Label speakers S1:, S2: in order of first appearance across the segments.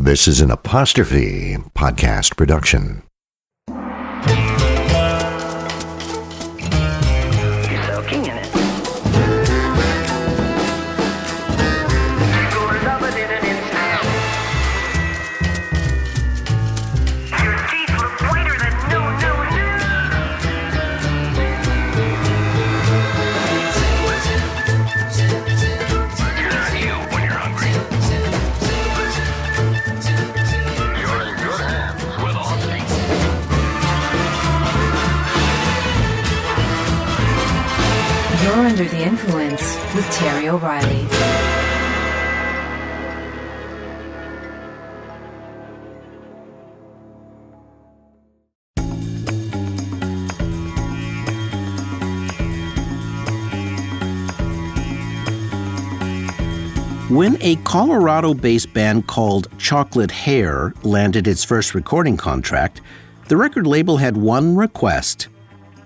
S1: This is an Apostrophe podcast production.
S2: You're soaking in it. You're loving it in instant. Your teeth look whiter than no. You're not you when you're hungry. You're in good hands with Austin.
S3: You're under the influence with Terry O'Reilly.
S4: When a Colorado-based band called Chocolate Hair landed its first recording contract, the record label had one request: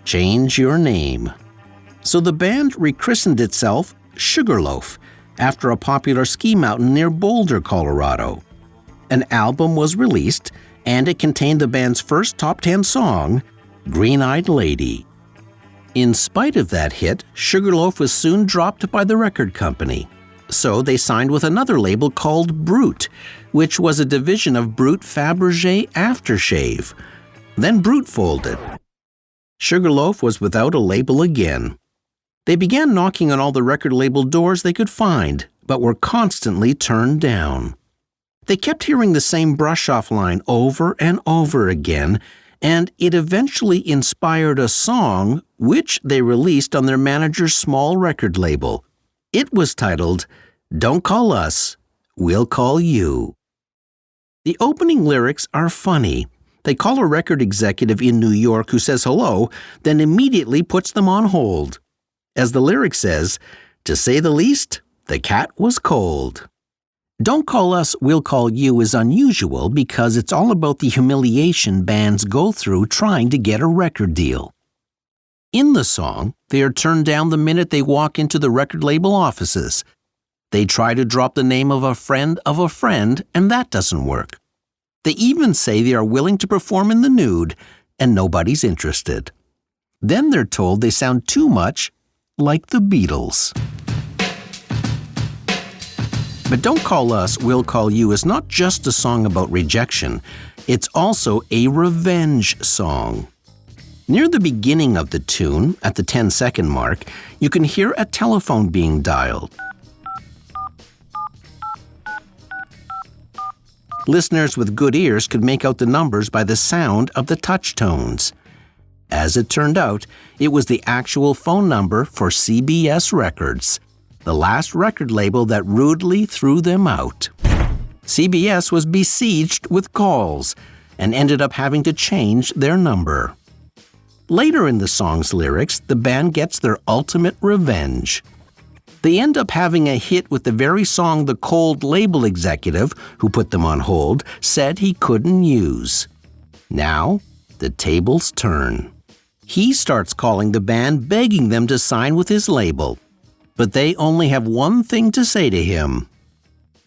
S4: change your name. So the band rechristened itself Sugarloaf, after a popular ski mountain near Boulder, Colorado. An album was released, and it contained the band's first top 10 song, Green-Eyed Lady. In spite of that hit, Sugarloaf was soon dropped by the record company. So they signed with another label called Brute, which was a division of Brute Fabergé Aftershave. Then Brute folded. Sugarloaf was without a label again. They began knocking on all the record label doors they could find, but were constantly turned down. They kept hearing the same brush-off line over and over again, and it eventually inspired a song which they released on their manager's small record label. It was titled, Don't Call Us, We'll Call You. The opening lyrics are funny. They call a record executive in New York who says hello, then immediately puts them on hold. As the lyric says, to say the least, the cat was cold. Don't Call Us, We'll Call You is unusual because it's all about the humiliation bands go through trying to get a record deal. In the song, they are turned down the minute they walk into the record label offices. They try to drop the name of a friend, and that doesn't work. They even say they are willing to perform in the nude, and nobody's interested. Then they're told they sound too much like the Beatles. But Don't Call Us, We'll Call You is not just a song about rejection. It's also a revenge song. Near the beginning of the tune, at the 10-second mark, you can hear a telephone being dialed. Listeners with good ears could make out the numbers by the sound of the touch tones. As it turned out, it was the actual phone number for CBS Records, the last record label that rudely threw them out. CBS was besieged with calls and ended up having to change their number. Later in the song's lyrics, the band gets their ultimate revenge. They end up having a hit with the very song the cold label executive, who put them on hold, said he couldn't use. Now, the tables turn. He starts calling the band, begging them to sign with his label. But they only have one thing to say to him: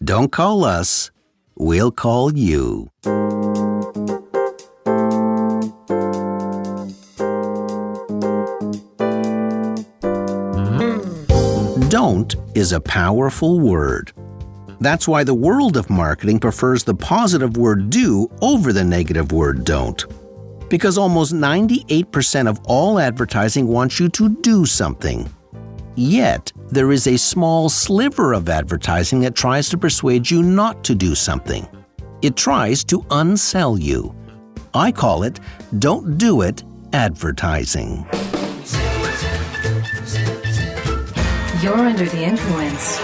S4: Don't call us, we'll call you. Don't is a powerful word. That's why the world of marketing prefers the positive word do over the negative word don't. Because almost 98% of all advertising wants you to do something. Yet, there is a small sliver of advertising that tries to persuade you not to do something. It tries to unsell you. I call it don't do it advertising.
S3: You're under the influence.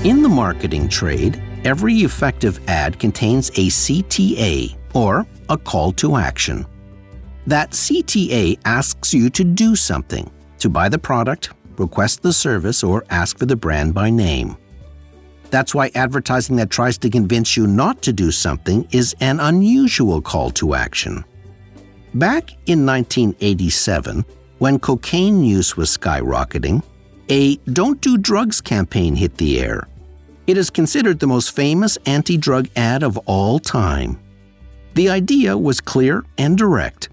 S4: In the marketing trade, every effective ad contains a CTA, or a call to action. That CTA asks you to do something, to buy the product, request the service, or ask for the brand by name. That's why advertising that tries to convince you not to do something is an unusual call to action. Back in 1987, when cocaine use was skyrocketing, a Don't Do Drugs campaign hit the air. It is considered the most famous anti-drug ad of all time. The idea was clear and direct.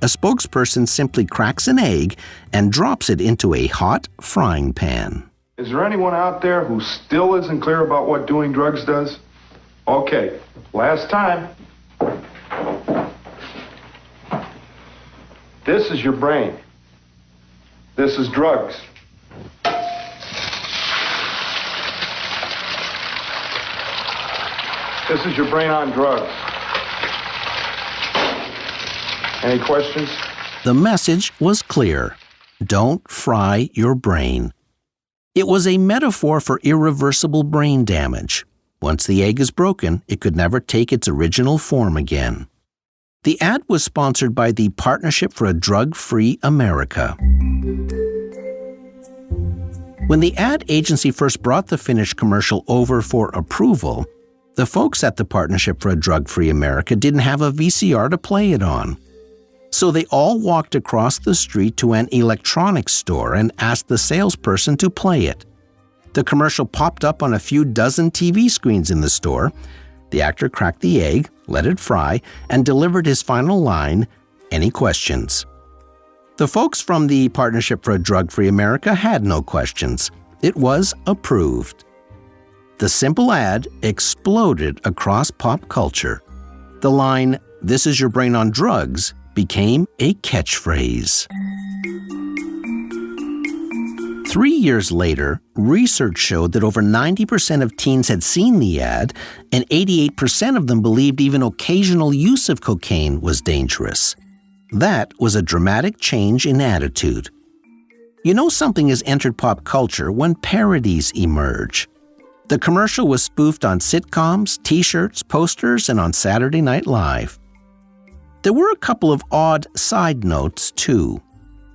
S4: A spokesperson simply cracks an egg and drops it into a hot frying pan.
S5: Is there anyone out there who still isn't clear about what doing drugs does? Okay, last time. This is your brain. This is drugs. This is your brain on drugs. Any questions?
S4: The message was clear. Don't fry your brain. It was a metaphor for irreversible brain damage. Once the egg is broken, it could never take its original form again. The ad was sponsored by the Partnership for a Drug-Free America. When the ad agency first brought the finished commercial over for approval, the folks at the Partnership for a Drug-Free America didn't have a VCR to play it on. So they all walked across the street to an electronics store and asked the salesperson to play it. The commercial popped up on a few dozen TV screens in the store. The actor cracked the egg, let it fry, and delivered his final line, "Any questions?" The folks from the Partnership for a Drug-Free America had no questions. It was approved. The simple ad exploded across pop culture. The line, "This is your brain on drugs," became a catchphrase. 3 years later, research showed that over 90% of teens had seen the ad, and 88% of them believed even occasional use of cocaine was dangerous. That was a dramatic change in attitude. You know something has entered pop culture when parodies emerge. The commercial was spoofed on sitcoms, t-shirts, posters, and on Saturday Night Live. There were a couple of odd side notes, too.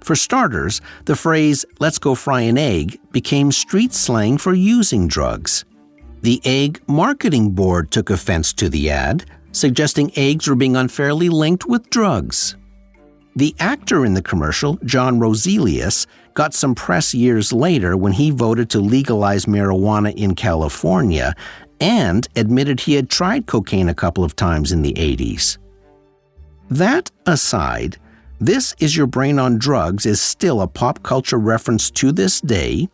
S4: For starters, the phrase, "let's go fry an egg," became street slang for using drugs. The Egg Marketing Board took offense to the ad, suggesting eggs were being unfairly linked with drugs. The actor in the commercial, John Roselius, got some press years later when he voted to legalize marijuana in California and admitted he had tried cocaine a couple of times in the 80s. That aside, "This is your brain on drugs" is still a pop culture reference to this day.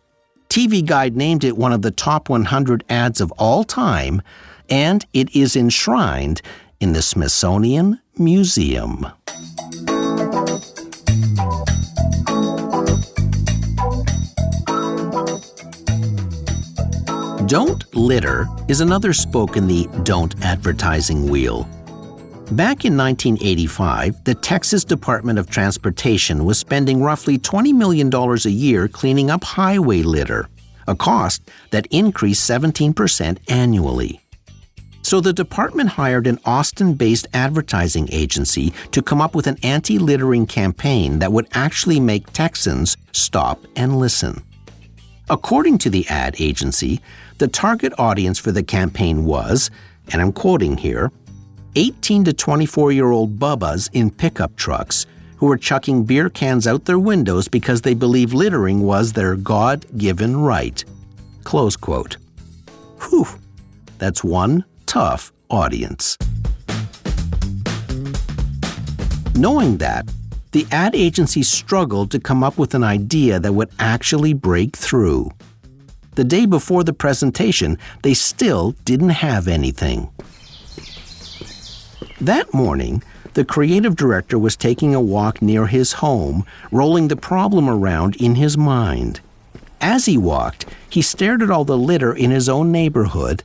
S4: TV Guide named it one of the top 100 ads of all time, and it is enshrined in the Smithsonian Museum. Don't litter is another spoke in the don't advertising wheel. Back in 1985, the Texas Department of Transportation was spending roughly $20 million a year cleaning up highway litter, a cost that increased 17% annually. So the department hired an Austin-based advertising agency to come up with an anti-littering campaign that would actually make Texans stop and listen. According to the ad agency, the target audience for the campaign was, and I'm quoting here, 18 to 24-year-old bubbas in pickup trucks who were chucking beer cans out their windows because they believed littering was their God-given right. Close quote. Whew, that's one tough audience. Knowing that, the ad agency struggled to come up with an idea that would actually break through. The day before the presentation, they still didn't have anything. That morning, the creative director was taking a walk near his home, rolling the problem around in his mind. As he walked, he stared at all the litter in his own neighborhood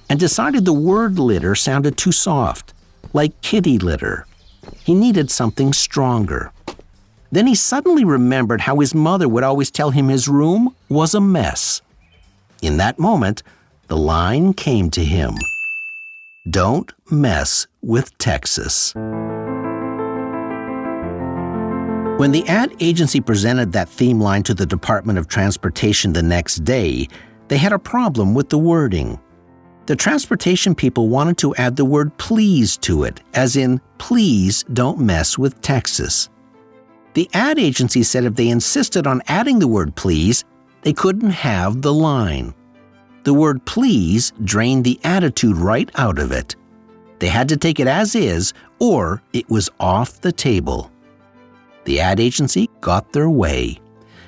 S4: and decided the word litter sounded too soft, like kitty litter. He needed something stronger. Then he suddenly remembered how his mother would always tell him his room was a mess. In that moment, the line came to him. Don't mess with Texas. When the ad agency presented that theme line to the Department of Transportation the next day, they had a problem with the wording. The transportation people wanted to add the word please to it, as in, please don't mess with Texas. The ad agency said if they insisted on adding the word please, they couldn't have the line. The word please drained the attitude right out of it. They had to take it as is, or it was off the table. The ad agency got their way,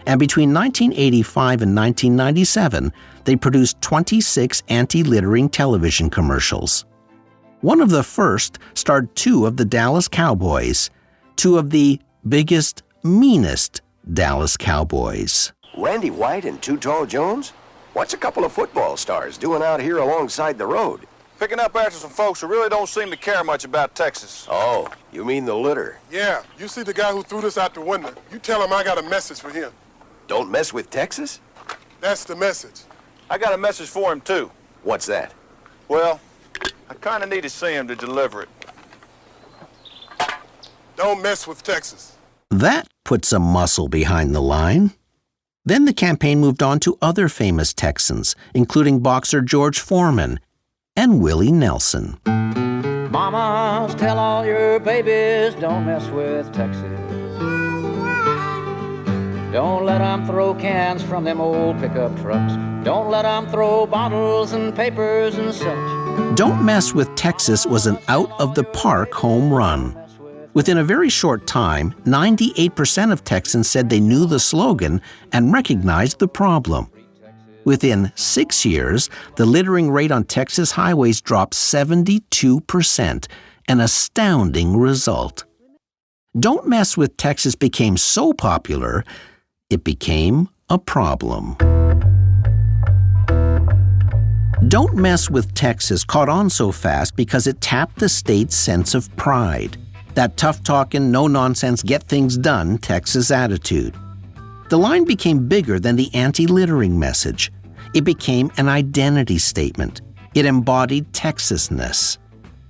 S4: and between 1985 and 1997, they produced 26 anti-littering television commercials. One of the first starred two of the Dallas Cowboys, two of the biggest, meanest Dallas Cowboys.
S6: Randy White and Too Tall Jones? What's a couple of football stars doing out here alongside the road?
S7: Picking up after some folks who really don't seem to care much about Texas.
S6: Oh, you mean the litter?
S8: Yeah, you see the guy who threw this out the window. You tell him I got a message for him.
S6: Don't mess with Texas?
S8: That's the message.
S7: I got a message for him, too.
S6: What's that?
S7: Well, I kind of need to see him to deliver it.
S8: Don't mess with Texas.
S4: That put some muscle behind the line. Then the campaign moved on to other famous Texans, including boxer George Foreman and Willie Nelson.
S9: Mamas, tell all your babies, don't mess with Texas. Don't let 'em throw cans from them old pickup trucks. Don't let 'em throw bottles and papers and such.
S4: Don't Mess with Texas was an out-of-the-park home run. Within a very short time, 98% of Texans said they knew the slogan and recognized the problem. Within 6 years, the littering rate on Texas highways dropped 72%, an astounding result. Don't Mess with Texas became so popular, it became a problem. Don't Mess with Texas caught on so fast because it tapped the state's sense of pride, that tough-talking, no-nonsense, get-things-done Texas attitude. The line became bigger than the anti-littering message. It became an identity statement. It embodied Texasness.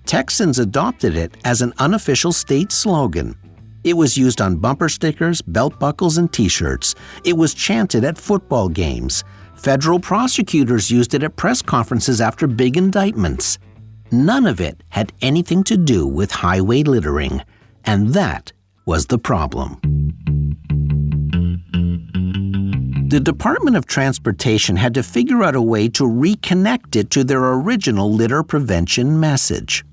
S4: Texans adopted it as an unofficial state slogan. It was used on bumper stickers, belt buckles, and T-shirts. It was chanted at football games. Federal prosecutors used it at press conferences after big indictments. None of it had anything to do with highway littering, and that was the problem. The Department of Transportation had to figure out a way to reconnect it to their original litter prevention message.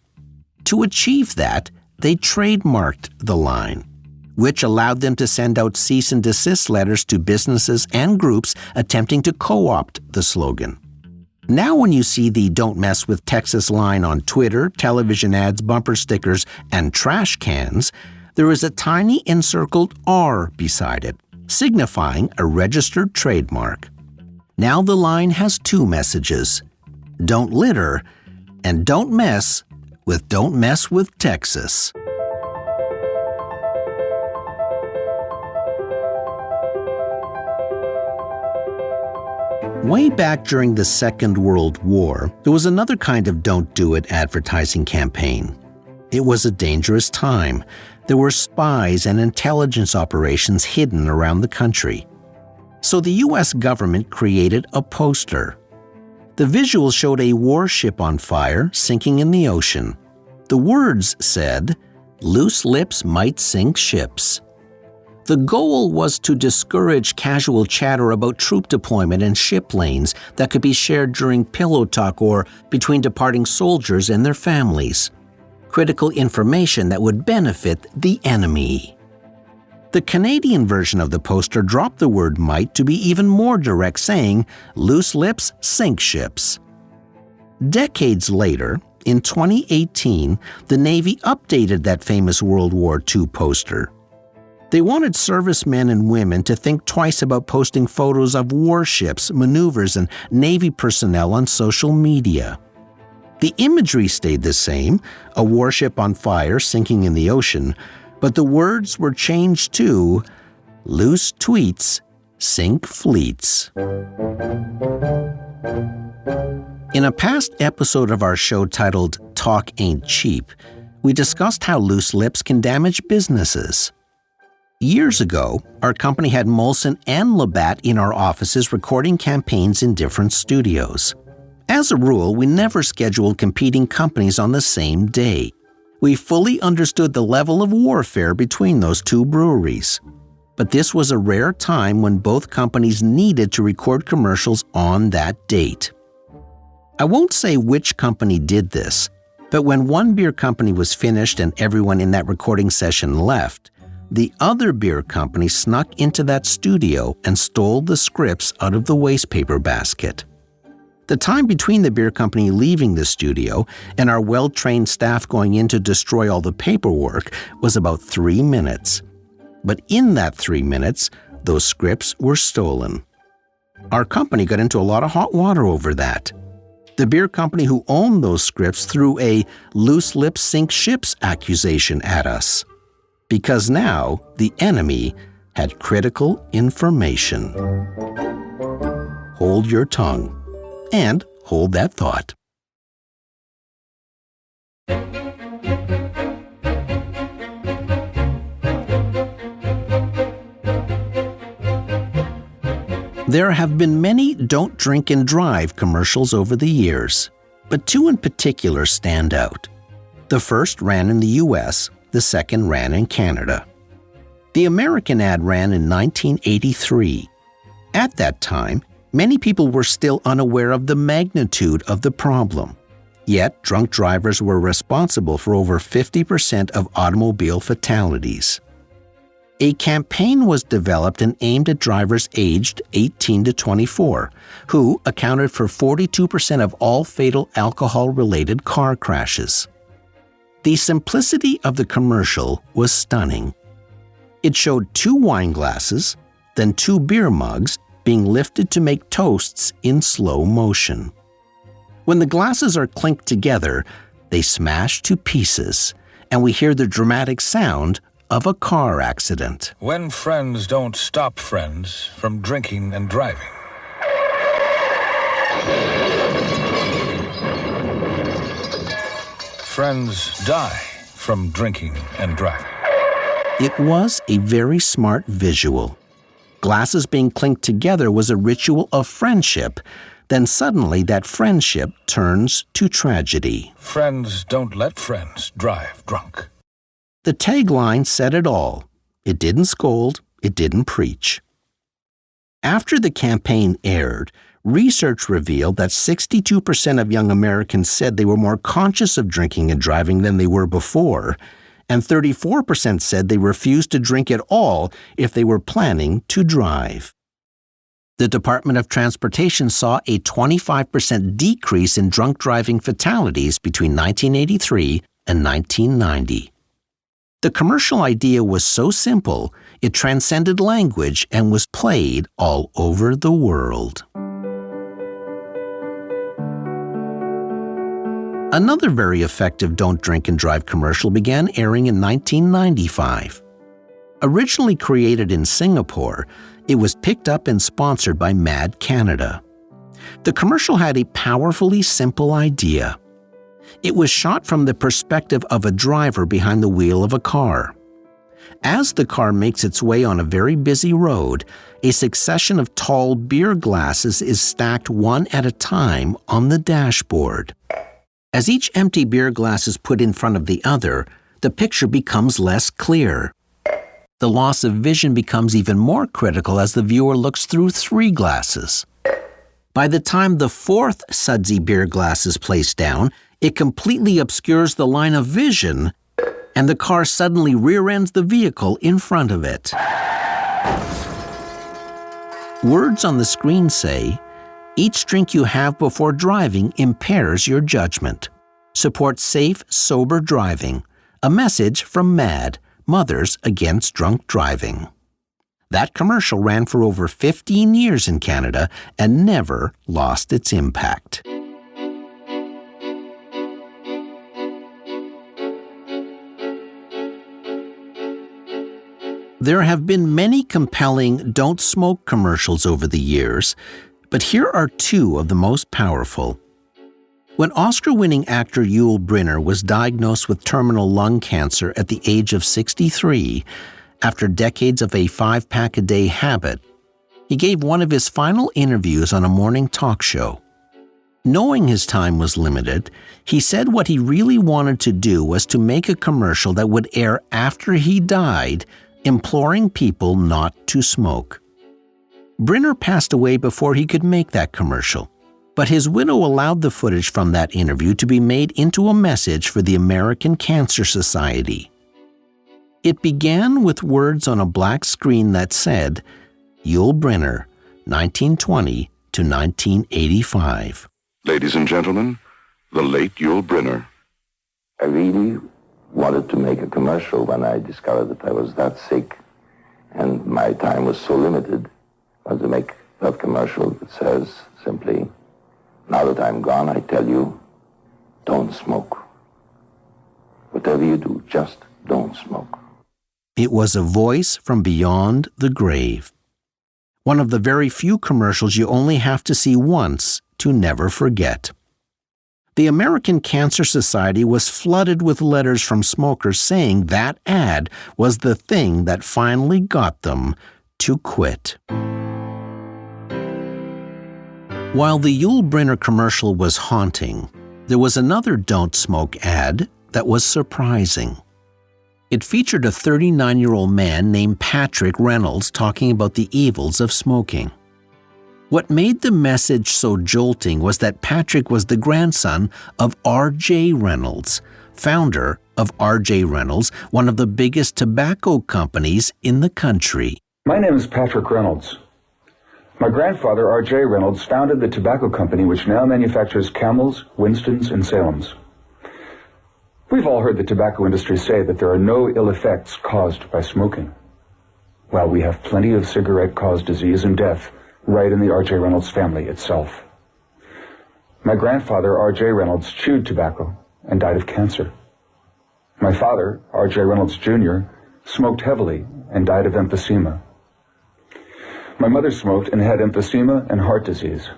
S4: To achieve that, they trademarked the line, which allowed them to send out cease and desist letters to businesses and groups attempting to co-opt the slogan. Now when you see the Don't Mess with Texas line on Twitter, television ads, bumper stickers, and trash cans, there is a tiny encircled R beside it, signifying a registered trademark. Now the line has two messages: don't litter and don't mess with Texas. Way back during the Second World War, there was another kind of don't do it advertising campaign. It was a dangerous time. There were spies and intelligence operations hidden around the country. So the U.S. government created a poster. The visual showed a warship on fire, sinking in the ocean. The words said, "Loose lips might sink ships." The goal was to discourage casual chatter about troop deployment and ship lanes that could be shared during pillow talk or between departing soldiers and their families. Critical information that would benefit the enemy. The Canadian version of the poster dropped the word might to be even more direct, saying, "Loose lips sink ships." Decades later, in 2018, the Navy updated that famous World War II poster. They wanted servicemen and women to think twice about posting photos of warships, maneuvers, and Navy personnel on social media. The imagery stayed the same, a warship on fire sinking in the ocean, but the words were changed to "Loose tweets sink fleets." In a past episode of our show titled Talk Ain't Cheap, we discussed how loose lips can damage businesses. Years ago, our company had Molson and Labatt in our offices recording campaigns in different studios. As a rule, we never scheduled competing companies on the same day. We fully understood the level of warfare between those two breweries. But this was a rare time when both companies needed to record commercials on that date. I won't say which company did this, but when one beer company was finished and everyone in that recording session left, the other beer company snuck into that studio and stole the scripts out of the wastepaper basket. The time between the beer company leaving the studio and our well-trained staff going in to destroy all the paperwork was about 3 minutes. But in that 3 minutes, those scripts were stolen. Our company got into a lot of hot water over that. The beer company who owned those scripts threw a loose lips sink ships accusation at us. Because now the enemy had critical information. Hold your tongue. And hold that thought. There have been many don't drink and drive commercials over the years, but two in particular stand out. The first ran in the US, the second ran in Canada. The American ad ran in 1983. At that time, many people were still unaware of the magnitude of the problem. Yet, drunk drivers were responsible for over 50% of automobile fatalities. A campaign was developed and aimed at drivers aged 18 to 24, who accounted for 42% of all fatal alcohol-related car crashes. The simplicity of the commercial was stunning. It showed 2 wine glasses, then 2 beer mugs, being lifted to make toasts in slow motion. When the glasses are clinked together, they smash to pieces, and we hear the dramatic sound of a car accident.
S2: When friends don't stop friends from drinking and driving. Friends die from drinking and driving.
S4: It was a very smart visual. Glasses being clinked together was a ritual of friendship. Then suddenly that friendship turns to tragedy.
S2: Friends don't let friends drive drunk.
S4: The tagline said it all. It didn't scold, it didn't preach. After the campaign aired, research revealed that 62% of young Americans said they were more conscious of drinking and driving than they were before, and 34% said they refused to drink at all if they were planning to drive. The Department of Transportation saw a 25% decrease in drunk driving fatalities between 1983 and 1990. The commercial idea was so simple, it transcended language and was played all over the world. Another very effective Don't Drink and Drive commercial began airing in 1995. Originally created in Singapore, it was picked up and sponsored by Mad Canada. The commercial had a powerfully simple idea. It was shot from the perspective of a driver behind the wheel of a car. As the car makes its way on a very busy road, a succession of tall beer glasses is stacked one at a time on the dashboard. As each empty beer glass is put in front of the other, the picture becomes less clear. The loss of vision becomes even more critical as the viewer looks through 3 glasses. By the time the 4th sudsy beer glass is placed down, it completely obscures the line of vision, and the car suddenly rear-ends the vehicle in front of it. Words on the screen say, "Each drink you have before driving impairs your judgment. Support safe, sober driving. A message from MAD, Mothers Against Drunk Driving." That commercial ran for over 15 years in Canada and never lost its impact. There have been many compelling don't smoke commercials over the years, but here are 2 of the most powerful. When Oscar-winning actor Yul Brynner was diagnosed with terminal lung cancer at the age of 63, after decades of a 5-pack-a-day habit, he gave one of his final interviews on a morning talk show. Knowing his time was limited, he said what he really wanted to do was to make a commercial that would air after he died, imploring people not to smoke. Brenner passed away before he could make that commercial, but his widow allowed the footage from that interview to be made into a message for the American Cancer Society. It began with words on a black screen that said, Yul Brynner, 1920 to 1985.
S10: Ladies and gentlemen, the late Yul Brynner.
S11: I really wanted to make a commercial when I discovered that I was that sick and my time was so limited. I wanted to make that commercial that says simply, now that I'm gone, I tell you, don't smoke. Whatever you do, just don't smoke.
S4: It was a voice from beyond the grave. One of the very few commercials you only have to see once to never forget. The American Cancer Society was flooded with letters from smokers saying that ad was the thing that finally got them to quit. While the Yul Brynner commercial was haunting, there was another Don't Smoke ad that was surprising. It featured a 39-year-old man named Patrick Reynolds talking about the evils of smoking. What made the message so jolting was that Patrick was the grandson of R.J. Reynolds, founder of R.J. Reynolds, one of the biggest tobacco companies in the country.
S12: My name is Patrick Reynolds. My grandfather, R.J. Reynolds, founded the tobacco company which now manufactures Camels, Winstons, and Salems. We've all heard the tobacco industry say that there are no ill effects caused by smoking. Well, we have plenty of cigarette-caused disease and death right in the R.J. Reynolds family itself. My grandfather, R.J. Reynolds, chewed tobacco and died of cancer. My father, R.J. Reynolds Jr., smoked heavily and died of emphysema. My mother smoked and had emphysema and heart disease.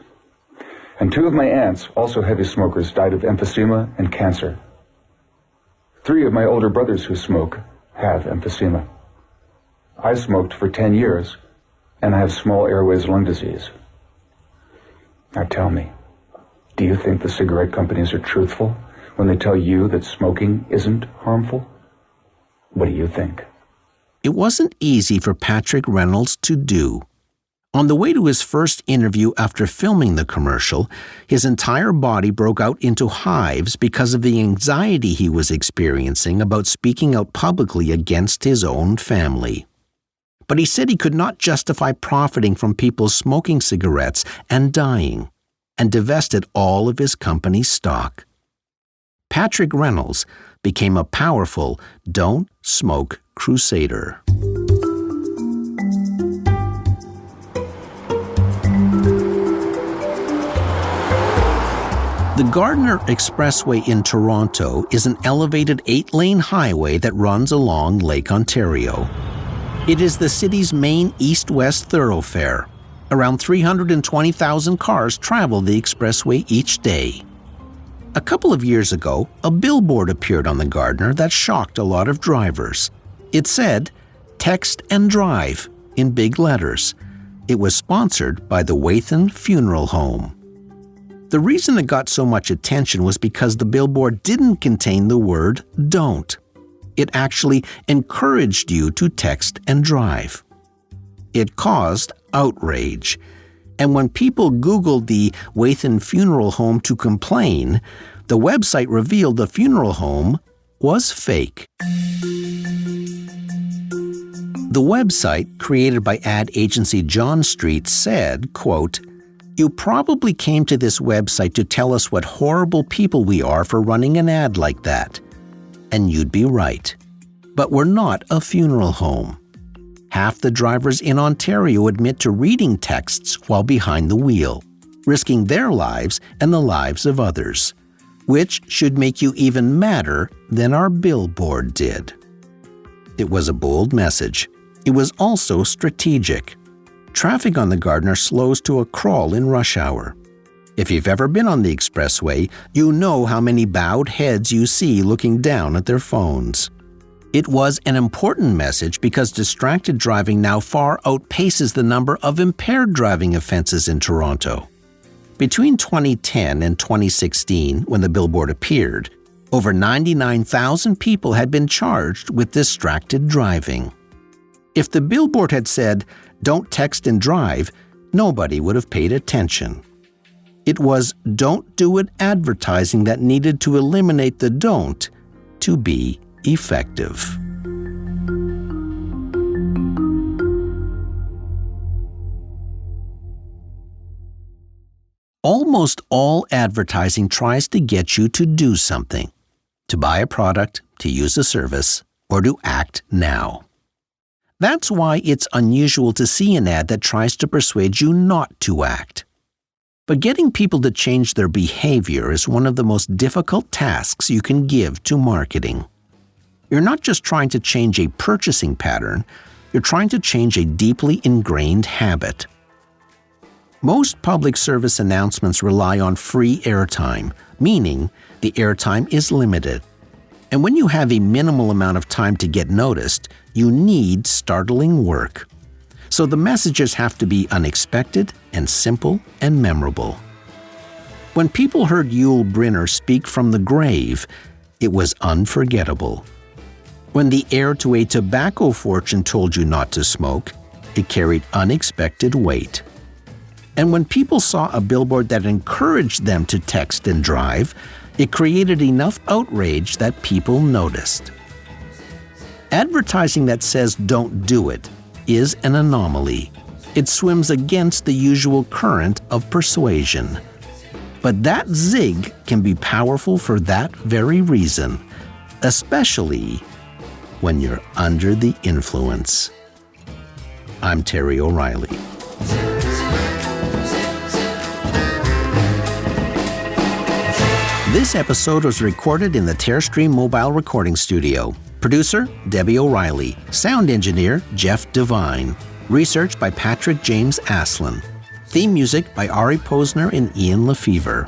S12: And two of my aunts, also heavy smokers, died of emphysema and cancer. 3 of my older brothers who smoke have emphysema. I smoked for 10 years, and I have small airways lung disease. Now tell me, do you think the cigarette companies are truthful when they tell you that smoking isn't harmful? What do you think?
S4: It wasn't easy for Patrick Reynolds to do. On the way to his first interview after filming the commercial, his entire body broke out into hives because of the anxiety he was experiencing about speaking out publicly against his own family. But he said he could not justify profiting from people smoking cigarettes and dying, and divested all of his company's stock. Patrick Reynolds became a powerful Don't Smoke crusader. The Gardiner Expressway in Toronto is an elevated 8-lane highway that runs along Lake Ontario. It is the city's main east-west thoroughfare. Around 320,000 cars travel the expressway each day. A couple of years ago, a billboard appeared on the Gardiner that shocked a lot of drivers. It said, "Text and Drive," in big letters. It was sponsored by the Wathen Funeral Home. The reason it got so much attention was because the billboard didn't contain the word "don't." It actually encouraged you to text and drive. It caused outrage. And when people Googled the Wathen Funeral Home to complain, the website revealed the funeral home was fake. The website, created by ad agency John Street, said, quote, "You probably came to this website to tell us what horrible people we are for running an ad like that. And you'd be right. But we're not a funeral home. Half the drivers in Ontario admit to reading texts while behind the wheel, risking their lives and the lives of others, which should make you even madder than our billboard did." It was a bold message. It was also strategic. Traffic on the Gardiner slows to a crawl in rush hour. If you've ever been on the expressway, you know how many bowed heads you see looking down at their phones. It was an important message because distracted driving now far outpaces the number of impaired driving offenses in Toronto. Between 2010 and 2016, when the billboard appeared, over 99,000 people had been charged with distracted driving. If the billboard had said, "Don't text and drive," nobody would have paid attention. It was "don't do it" advertising that needed to eliminate the don't to be effective. Almost all advertising tries to get you to do something, to buy a product, to use a service, or to act now. That's why it's unusual to see an ad that tries to persuade you not to act. But getting people to change their behavior is one of the most difficult tasks you can give to marketing. You're not just trying to change a purchasing pattern, you're trying to change a deeply ingrained habit. Most public service announcements rely on free airtime, meaning the airtime is limited. And when you have a minimal amount of time to get noticed, you need startling work. So the messages have to be unexpected and simple and memorable. When people heard Yul Brynner speak from the grave, it was unforgettable. When the heir to a tobacco fortune told you not to smoke, it carried unexpected weight. And when people saw a billboard that encouraged them to text and drive, it created enough outrage that people noticed. Advertising that says "don't do it" is an anomaly. It swims against the usual current of persuasion. But that zig can be powerful for that very reason, especially when you're under the influence. I'm Terry O'Reilly. This episode was recorded in the Terrestream Mobile Recording Studio. Producer, Debbie O'Reilly. Sound engineer, Jeff Devine. Research by Patrick James Aslin. Theme music by Ari Posner and Ian Lefevre.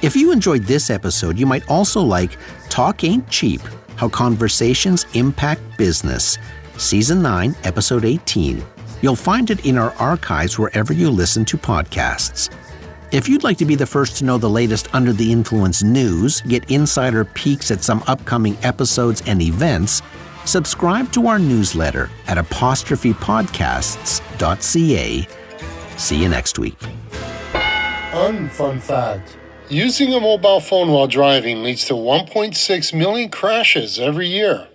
S4: If you enjoyed this episode, you might also like Talk Ain't Cheap, How Conversations Impact Business, Season 9, Episode 18. You'll find it in our archives wherever you listen to podcasts. If you'd like to be the first to know the latest Under the Influence news, get insider peeks at some upcoming episodes and events, subscribe to our newsletter at apostrophepodcasts.ca. See you next week.
S8: Unfun fact. Using a mobile phone while driving leads to 1.6 million crashes every year.